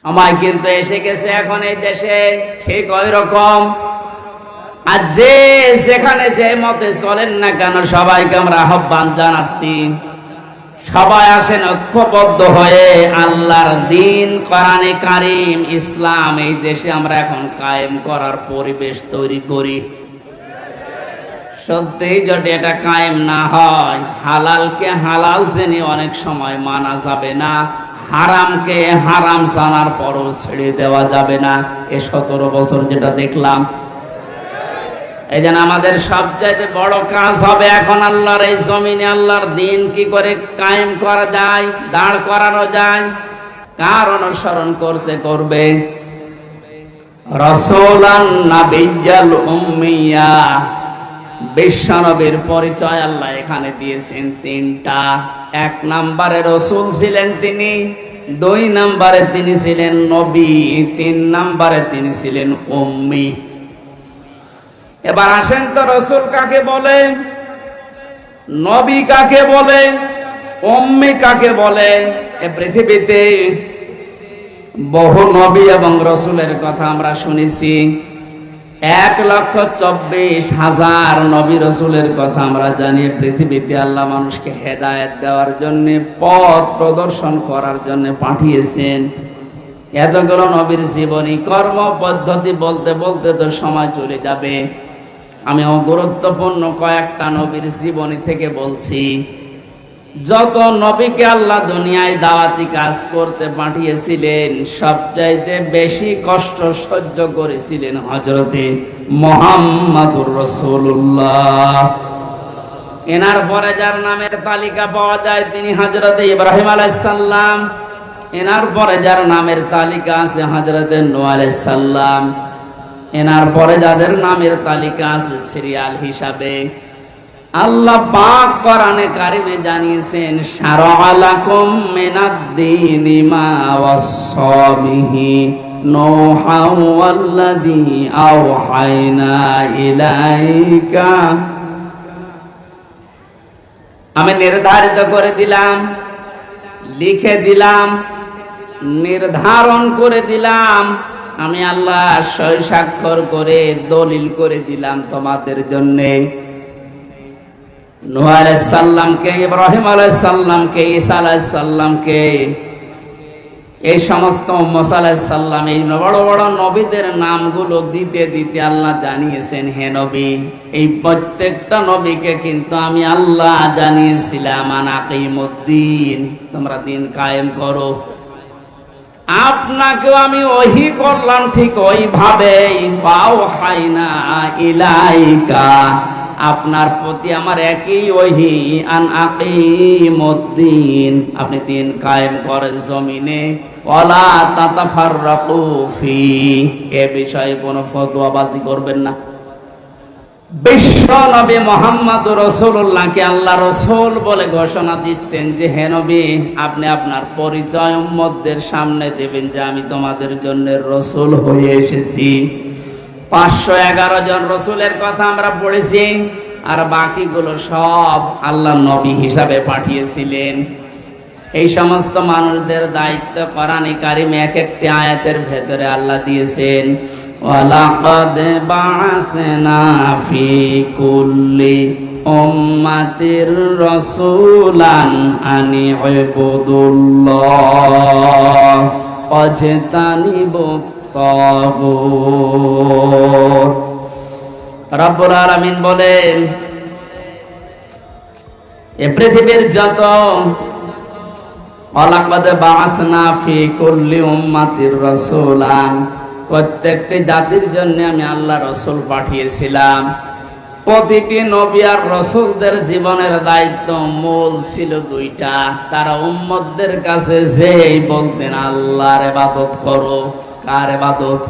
আমায় কিন্তু এসে গেছে এখন এই দেশে ঠিক ওই রকম। আর যে যেখানে যে মতে চলেন না কেন সবাইকে আমরা আহ্বান জানাচ্ছি, সবাই আসেন ঐক্যবদ্ধ হয়ে আল্লাহর দ্বীন কোরআনে কারীম ইসলাম এই দেশে আমরা এখন কায়েম করার পরিবেশ তৈরি করি। সত্যি যদি এটা কায়েম না হয়, হালালকে হালাল জেনে অনেক সময় মানা যাবে না, হারামকে হারাম জানার পরও ছেড়ে দেওয়া যাবে না। এ 17 বছর যেটা দেখলাম, এই জন্য আমাদের সবচাইতে বড় কাজ হবে এখন আল্লাহর এই জমিনে আল্লাহর দ্বীন কি করে কায়েম করা যায়, দাঁড় করানো যায়। কার অনুসরণ করবে? রাসূলান নাবিয়্যাল উম্মিয়া, বিশ্বনবীর পরিচয় আল্লাহ এখানে দিয়েছেন 3টা। 1 নম্বরে রাসূল ছিলেন তিনি, 2 নম্বরে তিনি ছিলেন নবী, 3 নম্বরে তিনি ছিলেন উম্মি। এবার আসেন তো, রাসূল কাকে বলে, নবী কাকে বলে, উম্মি কাকে বলে? এ পৃথিবীতে বহু নবী এবং রাসূলের কথা আমরা শুনেছি। 1,24,000 নবী রাসূলের কথা আমরা জানি। পৃথিবীতে আল্লাহ মানুষকে হেদায়েত দেওয়ার জন্য, পথ প্রদর্শন করার জন্য পাঠিয়েছেন। এতগুলো নবীর জীবনী কর্ম পদ্ধতি বলতে বলতে তো সময় চলে যাবে। আমি গুরুত্বপূর্ণ কয়েকটা নবীর জীবনী থেকে বলছি। যত নবীকে আল্লাহ দুনিয়ায় দাওয়াতি কাজ করতে পাঠিয়েছিলেন, সবচাইতে বেশি কষ্ট সহ্য করেছিলেন হযরতে মুহাম্মদুর রাসূলুল্লাহ। এনার পরে যার নামের তালিকা পাওয়া যায় তিনি হযরতে ইব্রাহিম আলাইহিস সালাম। এনার পরে যার নামের তালিকা আছে হযরতে নূহ আলাইহিস সালাম। এনার পরে যাদের নামের তালিকা আছে সিরিয়াল হিসাবে, আল্লাহ পাক কোরআনে কারিমে জানিয়েছেন, শারা'a লাকুম মিনাদ-দীনি মা ওয়াসসা বিহি নূহান ওয়াল্লাযী আওহায়না ইলাইকা। আমি নির্ধারিত করে দিলাম, লিখে দিলাম, নির্ধারণ করে দিলাম, আমি আল্লাহ সই স্বাক্ষর করে দলিল করে দিলাম তোমাদের জন্যে। নূহ আলাইহিস সালামকে, ইব্রাহিম আলাইহিস সালামকে, ঈসা আলাইহিস সালামকে, এই সমস্ত মুসা আলাইহিস সালাম, এই বড় বড় নবীদের নামগুলো দিতে দিতে আল্লাহ জানিয়েছেন, হে নবী, এই প্রত্যেকটা নবীকে কিন্তু আমি আল্লাহ জানিয়েছিলাম আন আকিমুদ্দিন, তোমরা দিন কায়েম করো। আপনাকেও আমি ওহী করলাম ঠিক ওইভাবে, ওয়াওহায়না ইলাইকা, আপনার প্রতি আমার একই ওহী, আন আকিমুদ্দিন, আপনি দিন কায়েম করেন জমিনে, ওয়ালা তাতাফাররাকু ফি, এ বিষয়ে কোনো ফতোয়াবাজি করবেন না। বিশ্ব নবী মুহাম্মদুর রাসূলুল্লাহকে আল্লাহ রাসূল বলে ঘোষণা দিচ্ছেন যে, হে নবী, আপনি আপনার পরিচয় উম্মতদের সামনে দেবেন যে আমি তোমাদের জন্য রাসূল হয়ে এসেছি। 511 জন রাসূলের কথা আমরা পড়েছি, আর বাকিগুলো সব আল্লাহ নবী হিসাবে পাঠিয়েছিলেন। এই সমস্ত মানুষদের দায়িত্ব কোরআনে কারিমে এক একটি আয়াতের ভেতরে আল্লাহ দিয়েছেন। ওয়ালাকাদ বা'আসনা ফি কুল্লি উম্মাতির রাসূলান আনি ইবুদুল্লাহ ওয়াজতানিবুত তাগুত। রব্বুল আলামিন বলেন, এ পৃথিবীর যত ওয়ালাকাদ বা'আসনা ফি কুল্লি উম্মাতির রাসূলান, প্রত্যেকটি জাতির জন্য আমি আল্লাহ রাসূল পাঠিয়েছিলাম। প্রতিটি নবী আর রাসূলদের জীবনের দায়িত্ব মূল ছিল 2টা। তারা উম্মতদের কাছে যেই বলতেন আল্লাহর ইবাদত করো। কার ইবাদত?